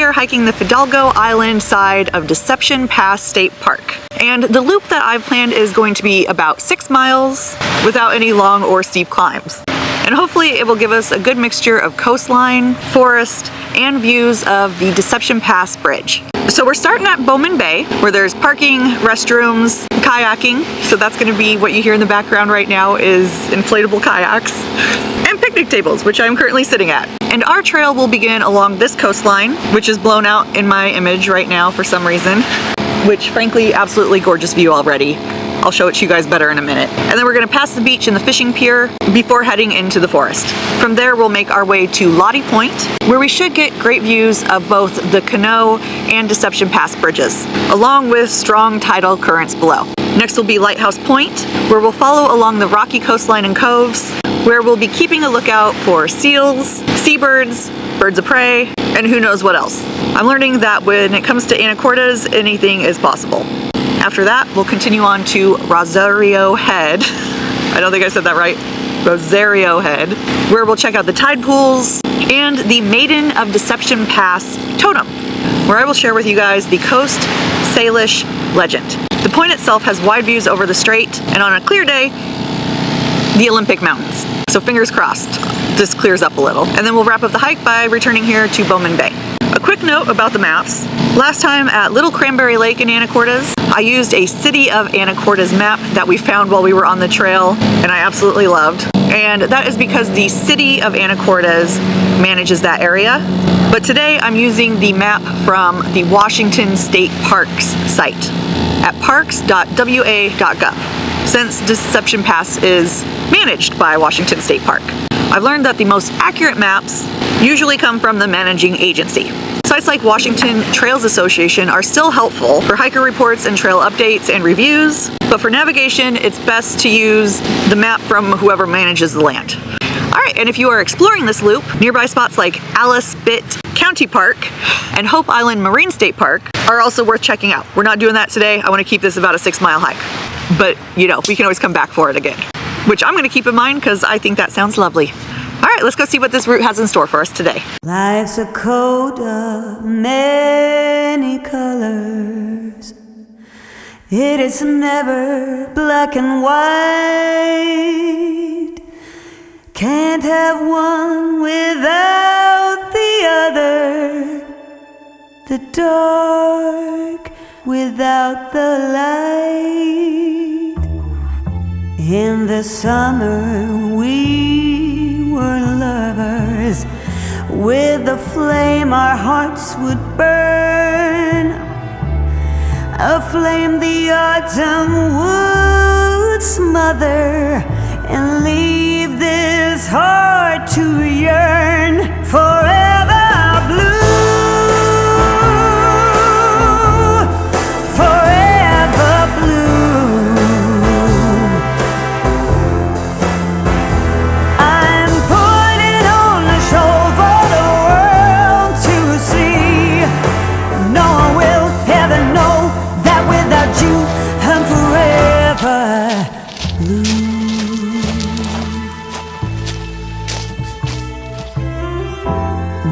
we are hiking the Fidalgo Island side of Deception Pass State Park. And the loop that I've planned is going to be about 6 miles without any long or steep climbs. And hopefully it will give us a good mixture of coastline, forest, and views of the Deception Pass Bridge. So we're starting at Bowman Bay, where there's parking, restrooms, kayaking. So that's going to be what you hear in the background right now is inflatable kayaks, and picnic tables, which I'm currently sitting at. And our trail will begin along this coastline, which is blown out in my image right now for some reason, which frankly, absolutely gorgeous view already. I'll show it to you guys better in a minute. And then we're gonna pass the beach and the fishing pier before heading into the forest. From there, we'll make our way to Lottie Point, where we should get great views of both the Canoe and Deception Pass bridges, along with strong tidal currents below. Next will be Lighthouse Point, where we'll follow along the rocky coastline and coves, where we'll be keeping a lookout for seals, seabirds, birds of prey, and who knows what else. I'm learning that when it comes to anacordas, anything is possible. After that, we'll continue on to Rosario Head. I don't think I said that right. Rosario Head, where we'll check out the tide pools and the Maiden of Deception Pass totem, where I will share with you guys the Coast Salish legend. The point itself has wide views over the strait, and on a clear day, the Olympic Mountains. So fingers crossed, this clears up a little. And then we'll wrap up the hike by returning here to Bowman Bay. A quick note about the maps. Last time at Little Cranberry Lake in Anacortes, I used a City of Anacortes map that we found while we were on the trail, and I absolutely loved. And that is because the City of Anacortes manages that area. But today I'm using the map from the Washington State Parks site at parks.wa.gov, since Deception Pass is managed by Washington State Park. I've learned that the most accurate maps usually come from the managing agency. Sites like Washington Trails Association are still helpful for hiker reports and trail updates and reviews, but for navigation, it's best to use the map from whoever manages the land. All right, and if you are exploring this loop, nearby spots like Alice Spit County Park and Hope Island Marine State Park are also worth checking out. We're not doing that today. I want to keep this about a 6-mile hike, but you know, we can always come back for it again, which I'm going to keep in mind because I think that sounds lovely. All right, let's go see what this route has in store for us today. Life's a coat of many colors. It is never black and white. Can't have one without the other. The dark without the light. In the summer we were lovers. With a flame our hearts would burn, a flame the autumn would smother, and leave this heart to yearn forever blue.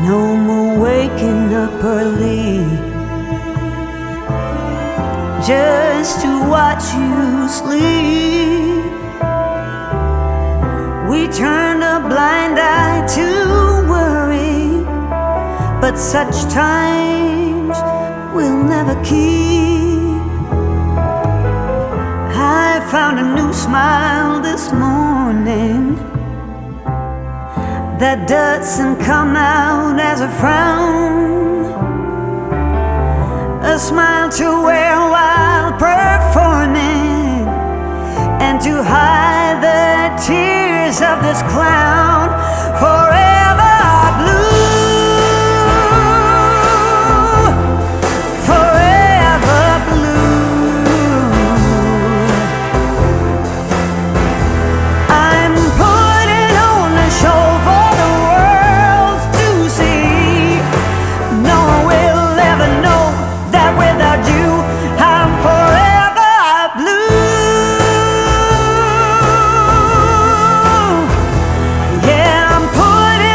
No more waking up early just to watch you sleep. We turned a blind eye to worry, but such times we'll never keep. I found a new smile this morning that doesn't come out as a frown, a smile to wear while performing, and to hide the tears of this clown forever blue. Yeah, I'm putting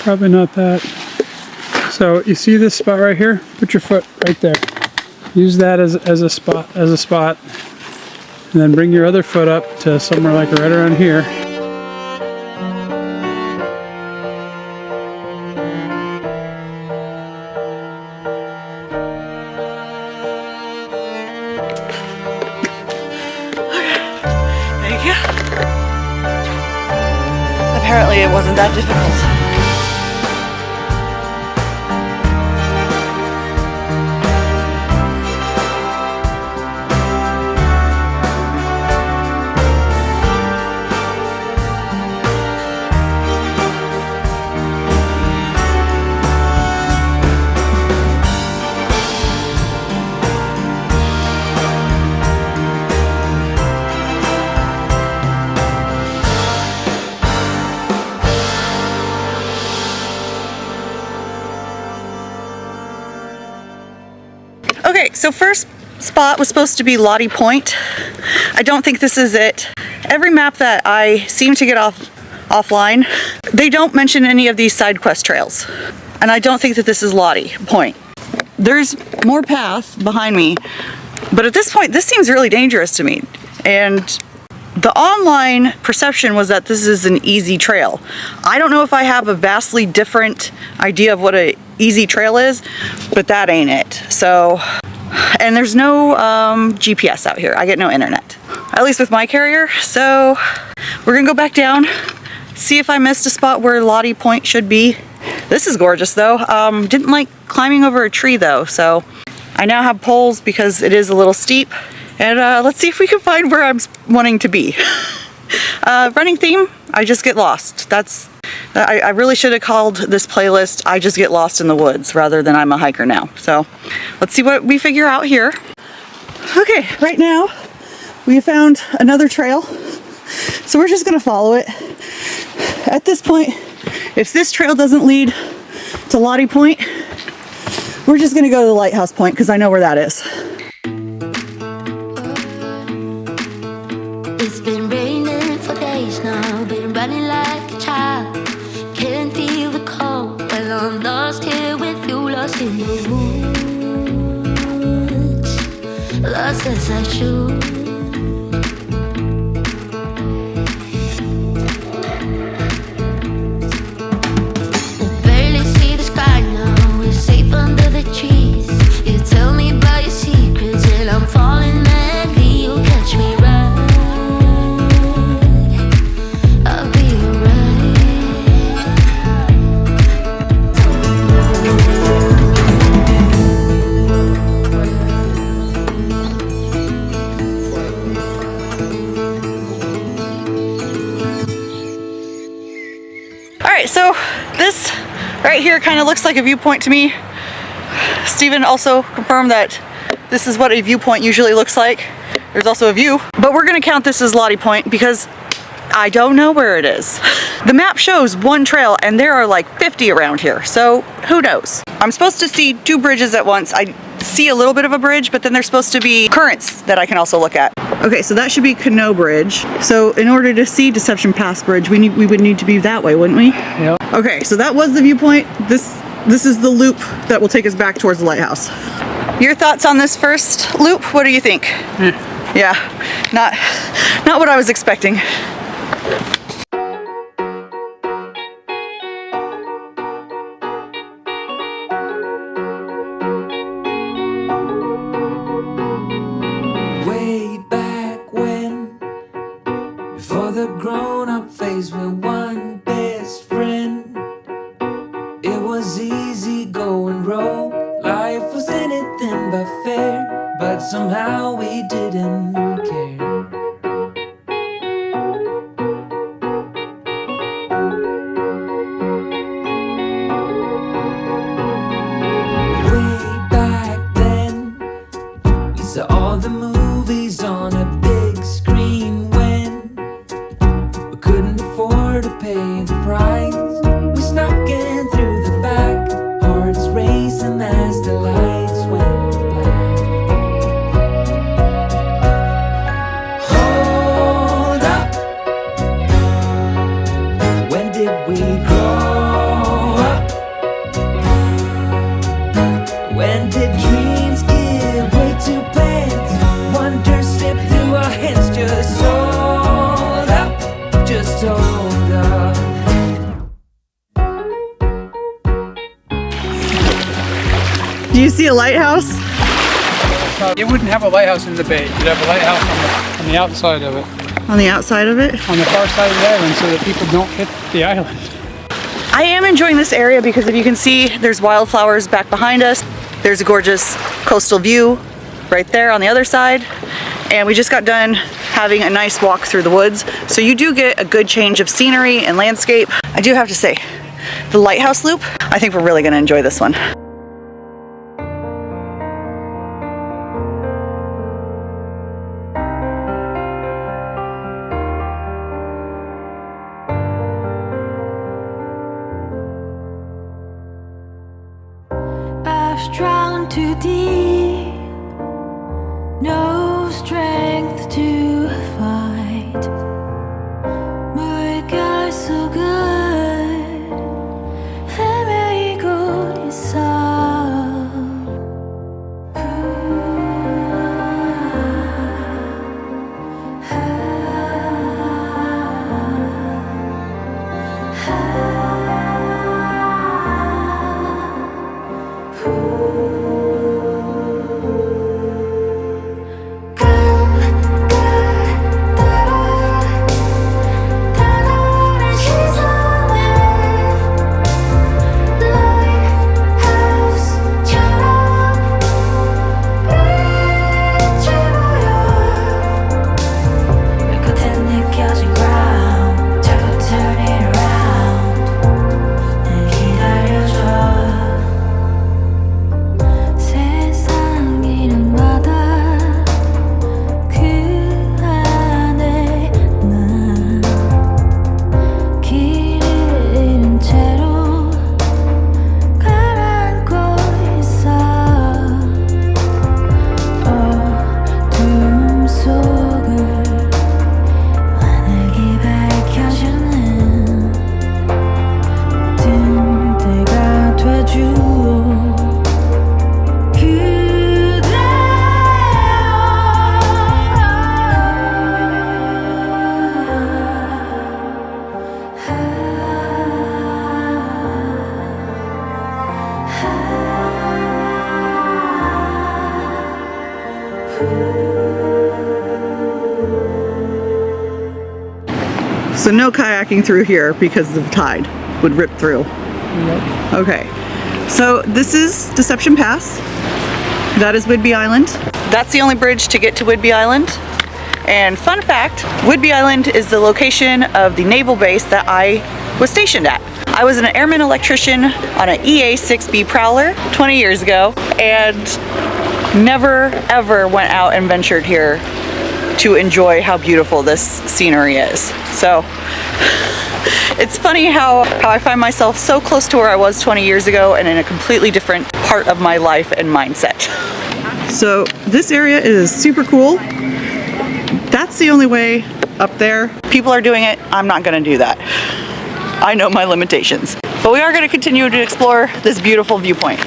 Probably not that. So you see this spot right here? Put your foot right there. Use that as a spot, and then bring your other foot up to somewhere like right around here. Thank you. Apparently it wasn't that difficult. Okay, so first spot was supposed to be Lottie Point. I don't think this is it. Every map that I seem to get offline, they don't mention any of these side quest trails. And I don't think that this is Lottie Point. There's more path behind me, but at this point, this seems really dangerous to me. And the online perception was that this is an easy trail. I don't know if I have a vastly different idea of what an easy trail is, but that ain't it. So, and there's no GPS out here. I get no internet, at least with my carrier. So we're gonna go back down, see if I missed a spot where Lottie Point should be. This is gorgeous though. Didn't like climbing over a tree though, so I now have poles because it is a little steep. And let's see if we can find where I'm wanting to be. Running theme, I just get lost. I really should have called this playlist I Just Get Lost in the Woods rather than I'm a hiker now. So let's see what we figure out here. Okay, right now we found another trail. So we're just gonna follow it. At this point, if this trail doesn't lead to Lottie Point, we're just gonna go to the Lighthouse Point because I know where that is. It's been raining for days now, been running like a child. Can't feel the cold when I'm lost here with you, lost in the woods, lost as I should. I barely see the sky now, we're safe under the trees. You tell me about your secrets and I'm falling madly, you catch me right. So this right here kind of looks like a viewpoint to me. Steven also confirmed that this is what a viewpoint usually looks like. There's also a view, but we're gonna count this as Lottie Point because I don't know where it is. The map shows one trail and there are like 50 around here, so who knows? I'm supposed to see two bridges at once. I see a little bit of a bridge, but then there's supposed to be currents that I can also look at. Okay, so that should be Canoe Bridge. So in order to see Deception Pass Bridge, we would need to be that way, wouldn't we? Yep. Okay, so that was the viewpoint. This is the loop that will take us back towards the lighthouse. Your thoughts on this first loop? What do you think? Yeah, not what I was expecting. Way back when, before the grown-up phase, we're one best friend. It was easy going roll. Life was anything but fair, but somehow we didn't care. Way back then, we saw all the movies on a big screen when we couldn't afford to pay the price. We snuck in through the back, hearts racing as the lights went black. Hold up, when did we grow When did dreams give way to plans? Wonder slipped through our hands. Just hold up, just hold up. Do you see a lighthouse? You wouldn't have a lighthouse in the bay. You'd have a lighthouse on the outside of it. On the outside of it? On the far side of the island so that people don't hit the island. I am enjoying this area because if you can see, there's wildflowers back behind us. There's a gorgeous coastal view right there on the other side. And we just got done having a nice walk through the woods. So you do get a good change of scenery and landscape. I do have to say, the lighthouse loop, I think we're really gonna enjoy this one. I've drowned too deep, no strength to fight. 물결 속을 헤매고 있어. So no kayaking through here because the tide would rip through. Yep. Okay, so this is Deception Pass. That is Whidbey Island. That's the only bridge to get to Whidbey Island. And fun fact, Whidbey Island is the location of the naval base that I was stationed at. I was an airman electrician on an EA-6B Prowler 20 years ago and never ever went out and ventured here to enjoy how beautiful this scenery is. So it's funny how I find myself so close to where I was 20 years ago and in a completely different part of my life and mindset. So this area is super cool. That's the only way up there. People are doing it. I'm not gonna do that. I know my limitations. But we are gonna continue to explore this beautiful viewpoint.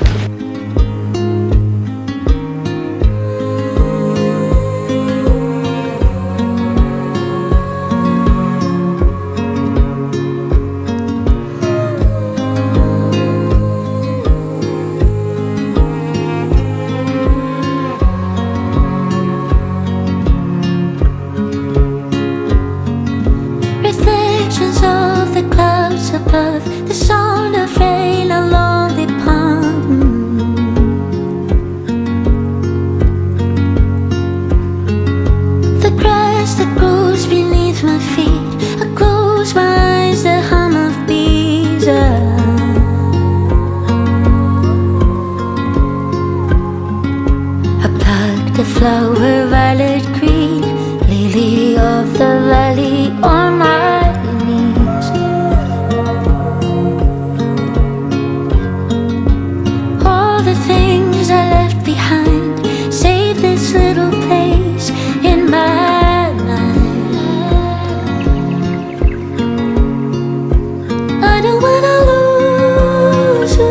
Flower violet green, lily of the valley on my knees. All the things I left behind, save this little place in my mind. I don't wanna lose you.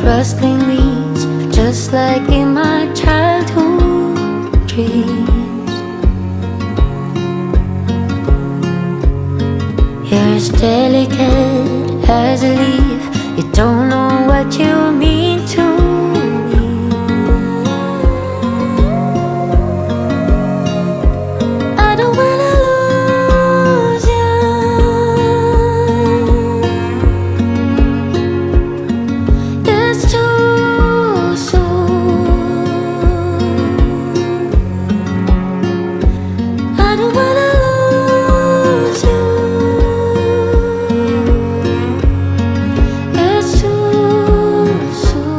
rustling leaves, just like in my childhood dreams. You're as delicate as a leaf, you don't know what you mean to me. I don't wanna lose you. It's too soon. I don't wanna lose you. It's too soon.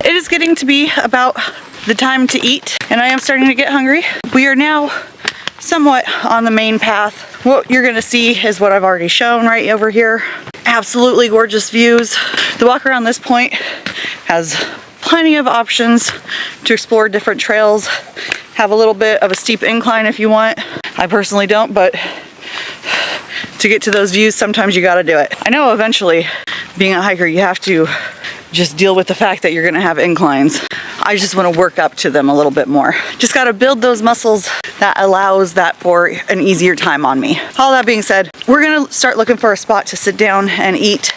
It is getting to be about the time to eat, and I am starting to get hungry. We are now somewhat on the main path. What you're gonna see is what I've already shown right over here. Absolutely gorgeous views. The walk around this point has plenty of options to explore different trails. Have a little bit of a steep incline if you want. I personally don't, but to get to those views, sometimes you gotta do it. I know eventually, being a hiker, you have to just deal with the fact that you're gonna have inclines. I just wanna work up to them a little bit more. Just gotta build those muscles that allows that for an easier time on me. All that being said, we're gonna start looking for a spot to sit down and eat.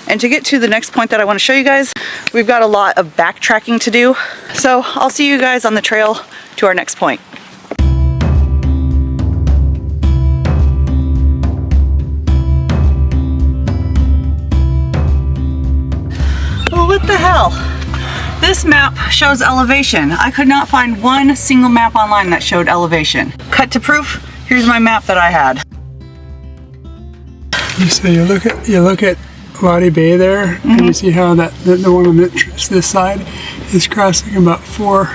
And to get to the next point that I wanna show you guys, we've got a lot of backtracking to do. So I'll see you guys on the trail to our next point. Well, what the hell? This map shows elevation. I could not find one single map online that showed elevation. Cut to proof, here's my map that I had. So you look at Lottie Bay there, and you see how that the one on this side is crossing about 4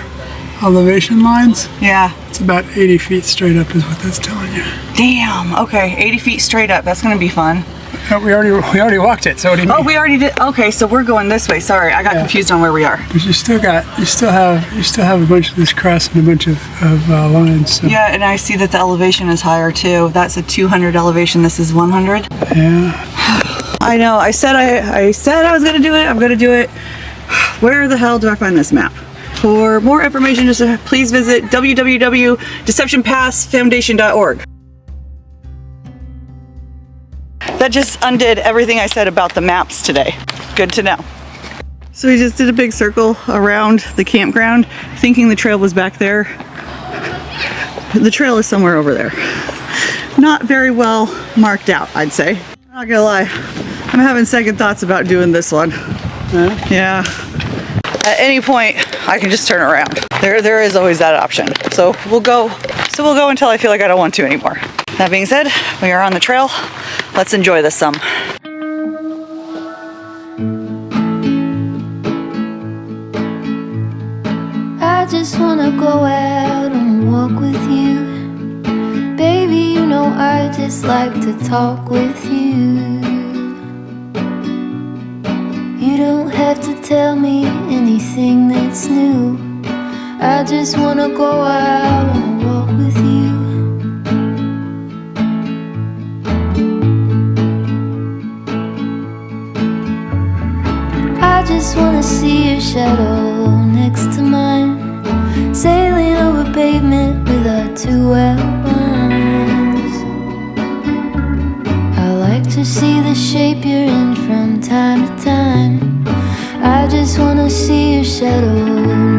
elevation lines. Yeah. It's about 80 feet straight up is what that's telling you. Damn, okay, 80 feet straight up. That's gonna be fun. We already walked it, so what do you mean? Oh, we already did. Okay, so we're going this way. Sorry, I got confused on where we are. But you still have a bunch of this cross and a bunch of lines. So. Yeah, and I see that the elevation is higher too. That's a 200 elevation. This is 100. Yeah. I know. I said I was gonna do it. I'm gonna do it. Where the hell do I find this map? For more information, just please visit www.deceptionpassfoundation.org. That just undid everything I said about the maps today. Good to know. So we just did a big circle around the campground, thinking the trail was back there. The trail is somewhere over there. Not very well marked out, I'd say. I'm not gonna lie, I'm having second thoughts about doing this one. Yeah. At any point, I can just turn around. There is always that option. So we'll go until I feel like I don't want to anymore. That being said, we are on the trail. Let's enjoy this some. I just wanna go out on a walk with you. Baby, you know I just like to talk with you. You don't have to tell me anything that's new. I just wanna go out on a walk with you. I just wanna see your shadow next to mine, sailing over pavement with our 2 outlines. I like to see the shape you're in from time to time. I just wanna see your shadow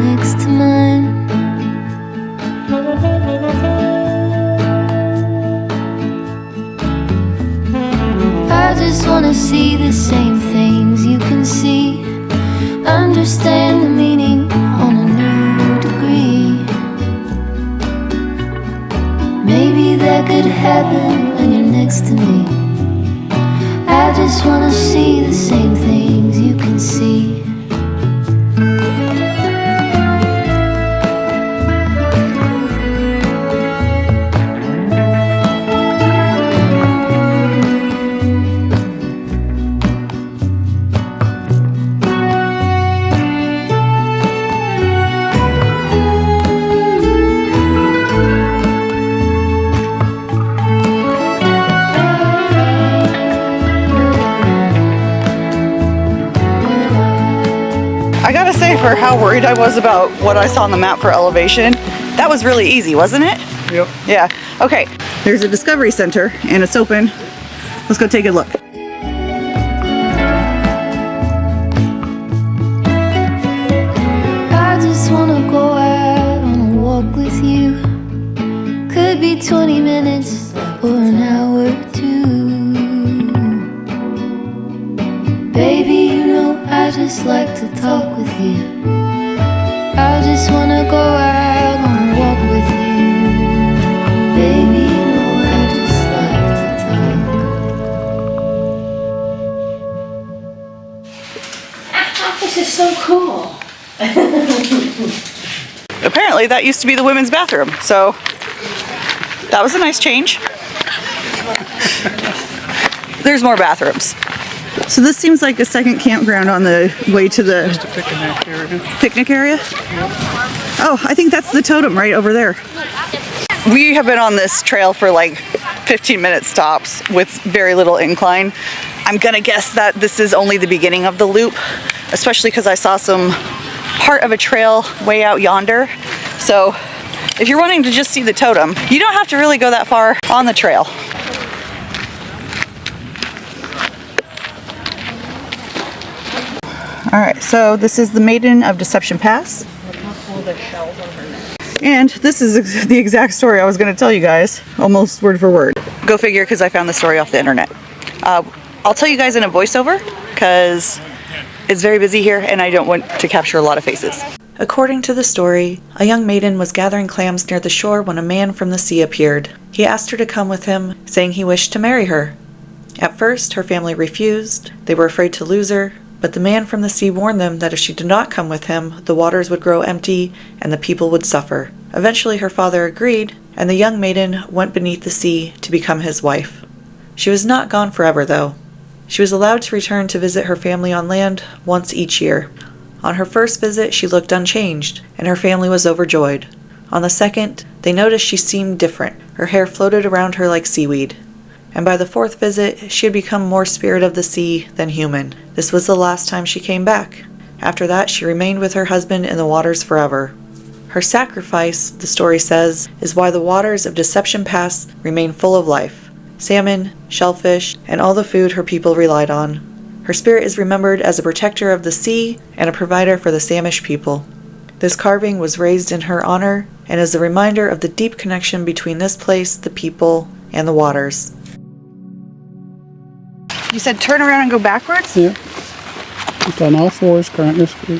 next to mine. I just wanna see the same things you can see, understand the meaning on a new degree. that could happen when you're next to me. I just wanna see the same things you can see. I gotta say, for how worried I was about what I saw on the map for elevation, that was really easy, wasn't it? Yep. Yeah. Okay, there's a Discovery Center and it's open. Let's go take a look. I just wanna go out on a walk with you. Could be 20 minutes or an hour or two. Baby, you know I just like to talk with you. I just wanna go out on a walk with you. Baby, you know I just like to talk. This is so cool. Apparently that used to be the women's bathroom, so that was a nice change. There's more bathrooms. So this seems like a second campground on the way to the Picnic area. picnic area. Oh, I think that's the totem right over there. We have been on this trail for like 15-minute stops with very little incline. I'm gonna guess that this is only the beginning of the loop, especially because I saw some part of a trail way out yonder. So if you're wanting to just see the totem, you don't have to really go that far on the trail. All right, so this is the Maiden of Deception Pass. And this is the exact story I was going to tell you guys, almost word for word. Go figure, because I found the story off the internet. I'll tell you guys in a voiceover, because it's very busy here and I don't want to capture a lot of faces. According to the story, a young maiden was gathering clams near the shore when a man from the sea appeared. He asked her to come with him, saying he wished to marry her. At first, her family refused. They were afraid to lose her. But the man from the sea warned them that if she did not come with him, the waters would grow empty and the people would suffer. Eventually her father agreed, and the young maiden went beneath the sea to become his wife. She was not gone forever, though. She was allowed to return to visit her family on land once each year. On her first visit, she looked unchanged, and her family was overjoyed. On the second, they noticed she seemed different. Her hair floated around her like seaweed. And by the fourth visit, she had become more spirit of the sea than human. This was the last time she came back. After that, she remained with her husband in the waters forever. Her sacrifice, the story says, is why the waters of Deception Pass remain full of life. Salmon, shellfish, and all the food her people relied on. Her spirit is remembered as a protector of the sea and a provider for the Samish people. This carving was raised in her honor and is a reminder of the deep connection between this place, the people, and the waters. You said turn around and go backwards? Yeah. It's on all fours, Grant. Just go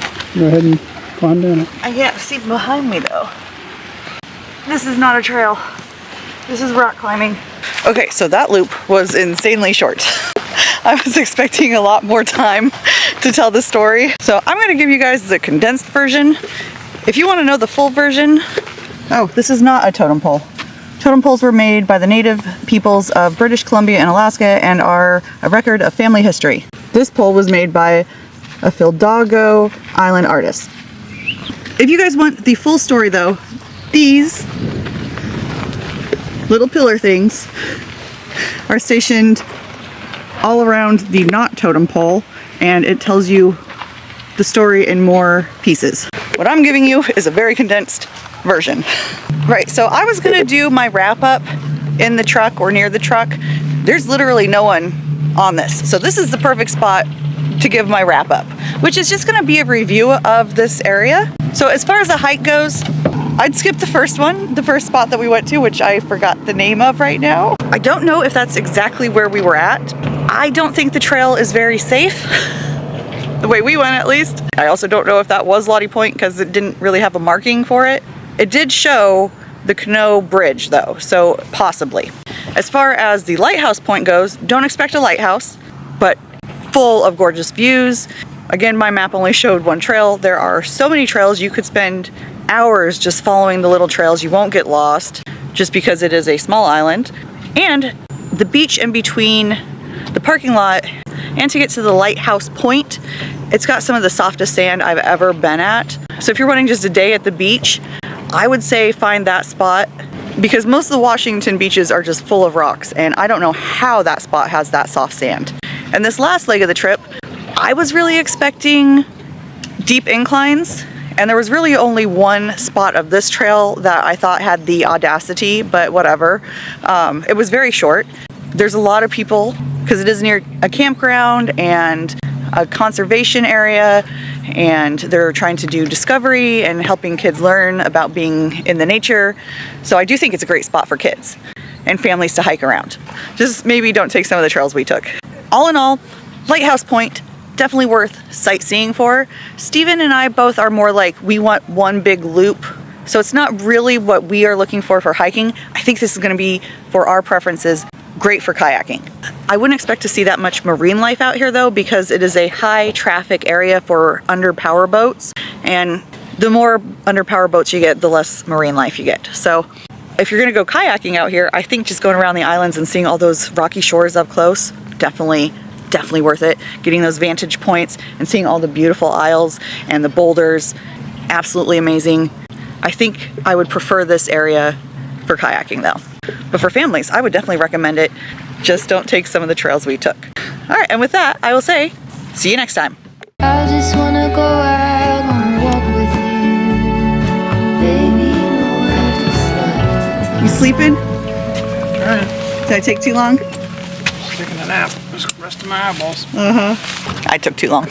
ahead and climb down it. I can't see behind me though. This is not a trail. This is rock climbing. Okay, so that loop was insanely short. I was expecting a lot more time to tell the story. So I'm gonna give you guys the condensed version. If you wanna know the full version, oh, this is not a totem pole. Totem poles were made by the native peoples of British Columbia and Alaska and are a record of family history. This pole was made by a Fidalgo Island artist. If you guys want the full story though, these little pillar things are stationed all around the not totem pole, and it tells you the story in more pieces. What I'm giving you is a very condensed version. Right, so I was gonna do my wrap up in the truck or near the truck. There's literally no one on this. So this is the perfect spot to give my wrap up, which is just gonna be a review of this area. So as far as the hike goes, I'd skip the first one, the first spot that we went to, which I forgot the name of right now. I don't know if that's exactly where we were at. I don't think the trail is very safe, the way we went at least. I also don't know if that was Lottie Point because it didn't really have a marking for it. It did show the Canoe Bridge though, so possibly. As far as the Lighthouse Point goes, don't expect a lighthouse, but full of gorgeous views. Again, my map only showed one trail. There are so many trails, you could spend hours just following the little trails. You won't get lost just because it is a small island. And the beach in between the parking lot and to get to the Lighthouse Point, it's got some of the softest sand I've ever been at. So if you're wanting just a day at the beach, I would say find that spot, because most of the Washington beaches are just full of rocks, and I don't know how that spot has that soft sand. And this last leg of the trip, I was really expecting deep inclines, and there was really only one spot of this trail that I thought had the audacity, but whatever. It was very short. There's a lot of people, because it is near a campground and a conservation area, and they're trying to do discovery and helping kids learn about being in the nature. So I do think it's a great spot for kids and families to hike around. Just maybe don't take some of the trails we took. All in all, Lighthouse Point, definitely worth sightseeing for. Steven and I both are more like, we want one big loop. So it's not really what we are looking for hiking. I think this is gonna be, for our preferences, great for kayaking. I wouldn't expect to see that much marine life out here though, because it is a high traffic area for under power boats, and the more under power boats you get, the less marine life you get. So if you're gonna go kayaking out here, I think just going around the islands and seeing all those rocky shores up close, definitely worth it. Getting those vantage points and seeing all the beautiful isles and the boulders, absolutely amazing. I think I would prefer this area for kayaking though. But for families, I would definitely recommend it. Just don't take some of the trails we took. All right, and with that, I will say, see you next time. I just wanna go out on a walk with you. Baby, you know I just like to talk. You sleeping? Alright, Did I take too long? taking a nap. Just resting my eyeballs. I took too long.